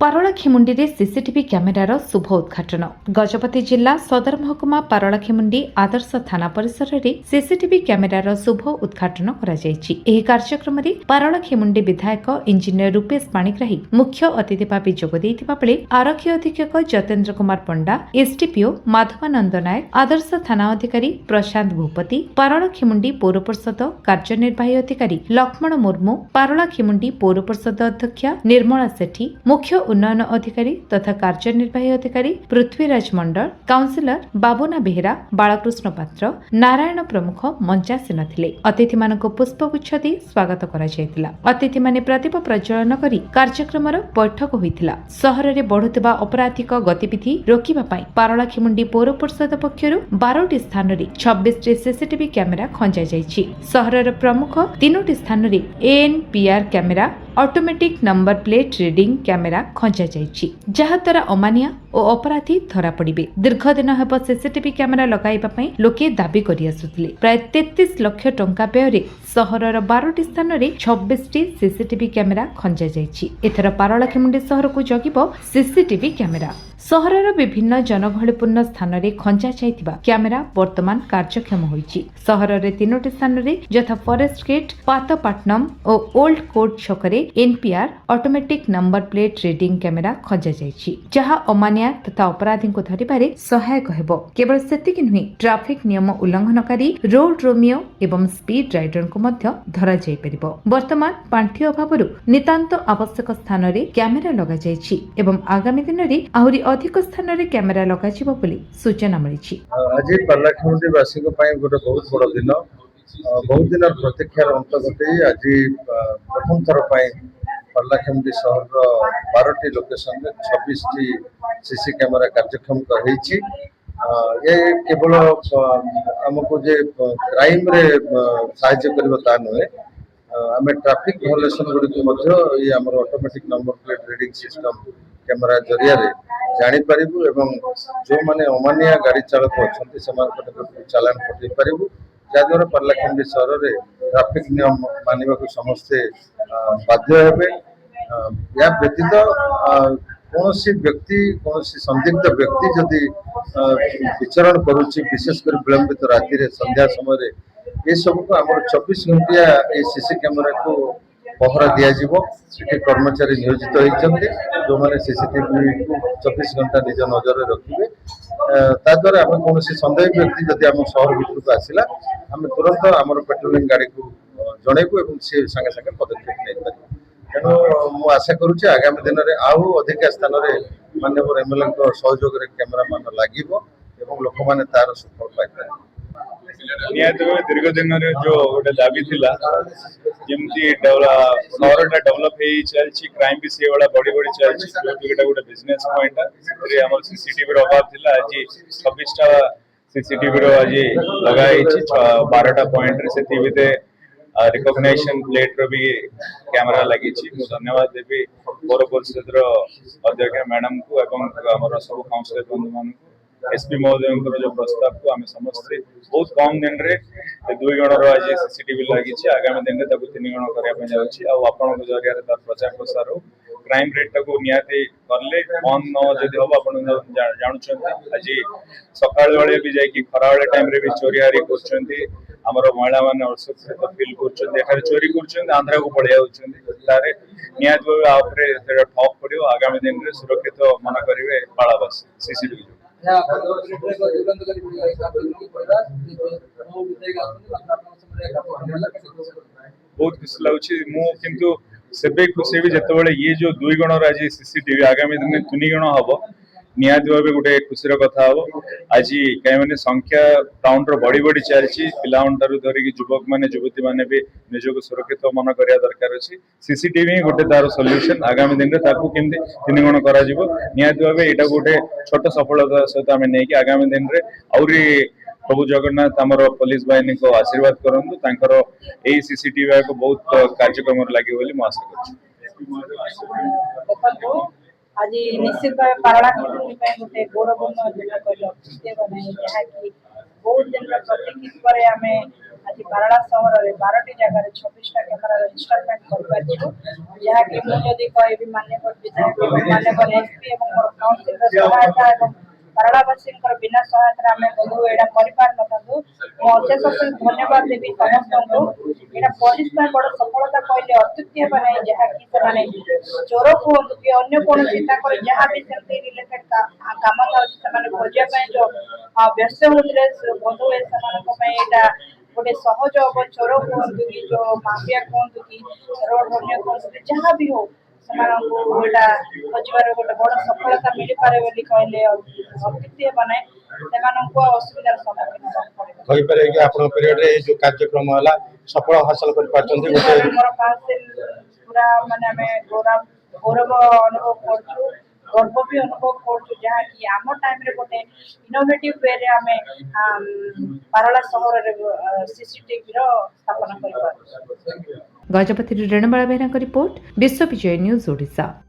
Paralakhemundi CCTV कैमेरार शुभ उद्घाटन। गजपति जिला सदर महकुमा पारलाखेमुंडी आदर्श थाना परिसर में सीसीटीवी कैमेरार शुभ उद्घाटन एही कार्यक्रम में पारलाखेमुंडी विधायक इंजीनियर रूपेश पाणिग्राही मुख्य अतिथि भाव जोग आरक्षी अधीक्षक जतेन्द्र कुमार पंडा, एसडीपीओ माधवानंद नायक, आदर्श थाना अधिकारी प्रशांत भूपति, पारलाखेमुंडी पौर परिषद कार्यनिर्वाही अधिकारी लक्ष्मण मुर्मू, पारलाखेमुंडी पौर परिषद अध्यक्षा निर्मला सेठी, मुख्य उन्नयन अधिकारी तथा कार्यनिर्वाही अधिकारी पृथ्वीराज मंडल, काउंसिलर बाबुना बेहेरा, बालकृष्ण पात्र, नारायण प्रमुख मंचासीन थिले। अतिथि मानक पुष्पगुच्छ दी स्वागत करा जायतिला। अतिथि माने प्रदीप प्रज्वलन करी कार्यक्रमर बैठक होइतिला। सहर रे बढ़ुतबा आपराधिक गतिविधि रोकिबा पई पारलाखेमुंडी पौर परिषद पक्षरु 12टी स्थान रे 26टी सीसीटीवी कैमेरा खंजा जायछि। सहरर प्रमुख 3टी स्थान रे ANPR camera, automatic number plate reading camera खंजा जायछि, जहा द्वारा अमानिया और अपराधी धरा पड़िबे। दीर्घ दिन हेब सीसीटीवी कैमेरा लगाइबा पई लोके दाबी करि आसुथिले। प्राय 33 लाख टंका व्यय सहरर 12टी स्थान रे 26टी सीसीटीवी कैमेरा खंजा जायछि। एथर पारलाखेमुंडी सहर को जगिबो सीसीटीवी कैमेरा। सहरर विभिन्न जनगहलीपूर्ण स्थान रे खंजा जाइतिबा कैमेरा वर्तमान कार्यक्षम होइछि। सहरर 3टी स्थान रे यथा फॉरेस्ट गेट, पातपाटनम और ओल्ड कोर्ट छकरे NPR automatic number plate reading camera खंजा जाइछि, जहा अमानिया तथा अपराधी को धरिबारे सहायक हेबो। केवल सेतिक नुहे, ट्रैफिक नियम उल्लंघनकारी, रोड रोमियो एवं स्पीड राइडर को मध्य धरा जाय परिबो। वर्तमान पांठी अभावरु नितांत आवश्यक स्थान रे कैमेरा लगा जाइछि एवं आगामी दिन रे आहुरी अधिक स्थान रे कैमेरा लगा जिवो बोली सूचना मिलिछि। आज पारलाखेमुंडी वासी को पाई गोटे बहुत बड़ दिन, बहुत दिन प्रतीक्षार अंत घटे आज प्रथम थर पारलाखेमुंडी सहर 12टी लोकेशन में 26टी सीसी कैमेरा कार्यक्षम होइछि। ये केवल आमको जे क्राइम रे सहायता करबो ता नुहे, आम ट्रैफिक वायोलेशन गुड़ी ये आम automatic number plate reading system camera जरिया जानी पारिबु एवं जो माने अमानिया गाड़ी चालक अछंती सेमान चालान पठै पारिबु, जाद्वारा पारलाखेमुंडी सहर रे ट्रैफिक नियम मानिबा को समस्ते बाध्य हेबे। या व्यतीत कौनसी व्यक्ति कौनसी संदिग्ध व्यक्ति जदि विचरण करुच्ची, विशेषकर विलंबित राति रे संध्या समय ये सब को आम 24 घंटिया ये सीसी कैमेरा को पहरा दिज्व। कर्मचारी नियोजित होती जो मैंने सीसीटीवी को 24 घंटा निज नजर रखिए। ताद्वारा आम कौन सन्देह व्यक्ति जदि आम सहर भर को आसला आम तुरंत आम पेट्रोलिंग गाड़ी को जनइबू और सी सागे सागे पदक्षेप नहीं पार। तेणु मु आशा करुच्ची आगामी दिन में आउ अधिक स्थान में माननीय एमएलए सहयोग कैमेरा मान लगे और लोक मैंने तार सुफल पाइपर। निहत दीर्घ दिन जो गोटे दाबी थिला जमती सहरटा डेवलप हो चलछि, क्राइम भी से वाला बढ़ी बढ़ी चलछि, जो कि गोटे बिजनेस पॉइंट है। हमर सीसीटीवी रो अभाव थिला, आज 26टा सीसीटीवी रो आज लगाई 12टा पॉइंट रे सेति बिते रिकॉग्निशन प्लेट रो भी कैमरा लगी छी। मु धन्यवाद देबी पौर परिषद रो अध्यक्ष मैडम को एवं हमर सब काउंसिलर बंधु मान को, एसपी महोदय जो प्रस्ताव को आम समस्ते बहुत कम दिन रे 2 गण आज सीसीटीवी लगी। आगामी दिन में 3 गण करने आपण जरिया तार प्रचार प्रसार हो। क्राइम रेट को निहाती करले बंद न जदि हम आप जानुं आज सकाल बेले भी जाकि खरा बेले टाइम रे भी चोरी हारी कर महिला मैंने असुरक्षित फील कर चोरी कर आंध्रा को पड़े जाए निहाती भाव ठप पड़ो। आगामी दिन में सुरक्षित मन करेंगे बालाबास सीसीटीवी बहुत खुशी लगुच। मुझे सेबे खुशी भी जिते ये जो 2 गण आज सीसीटीवी आगामी दिन में 3 गण हम निहाती भाव गोटे खुशी कथा हम। आज कहीं संख्या टाउन बढ़ी बढ़ी चलती पिलाठू धरिकी युवक मैंने युवती मैंने भी निजक सुरक्षित मन करा दरकार अच्छी। सीसीटीवी गोटे तार सल्यूशन आगामी दिन में 3 गण कर निहाती भाव यहाँ गोटे छोट सफलता सहित आम नहीं आगामी दिन में आउरी प्रभु जगन्नाथ आमर पुलिस बाहिनी को आशीर्वाद करूँ यही सीसीटीवी को बहुत कार्यक्रम लगे बोली आशा कर। आज निश्चित भाव पारलाखेमुंडी गोटे गौरवपूर्ण जिला कहले बहुत दिन प्रतीक्षित पर आम आज आज पारला सहर में 12टी जगह 26टा कैमेरा इंस्टॉलमेंट कर जहाँकि मुझे कह मान्यवर विधायक मान्यवर एसपी और मोर काउंसिलर सहायता और पारलावासी बिना सहायता आम बोधु यहाँ कर अशेष अशेष धन्यवाद देवी समस्त यहाँ पुलिस बड़ सफलता कहले अत्युक्ति हे ना जहाँकि चोर कहतु कि अन्य कौन जहाँ भी सेमती रिलेटेड काम था खोजापी जो व्यस्त होते बोधु यहाँ गोटे सहज हम चोर कहतु कि जो माफिया कहतु कि रोड रन्य कहतु जहाँ भी हो खोजार गोटे बड़ सफलता मिल पारे कहले अत्युक्ति हे ना असुविधार सम्मुखीन कहीपर कि आपण पीरियड रे जो कार्यक्रम हला सफल हासिल कर पाचंती गोटे मोर 5 दिन पूरा माने हमें गौरव अनुभव करछु गर्व भी अनुभव करछु जहाँ कि आम टाइम रे गोटे इनोवेटिव वे रे हमें पारला सहर रे सीसीटीवी रो स्थापना कर पारछु। गजपति रेणुबाला बेहरा रिपोर्ट विश्व विजय न्यूज ओडिशा।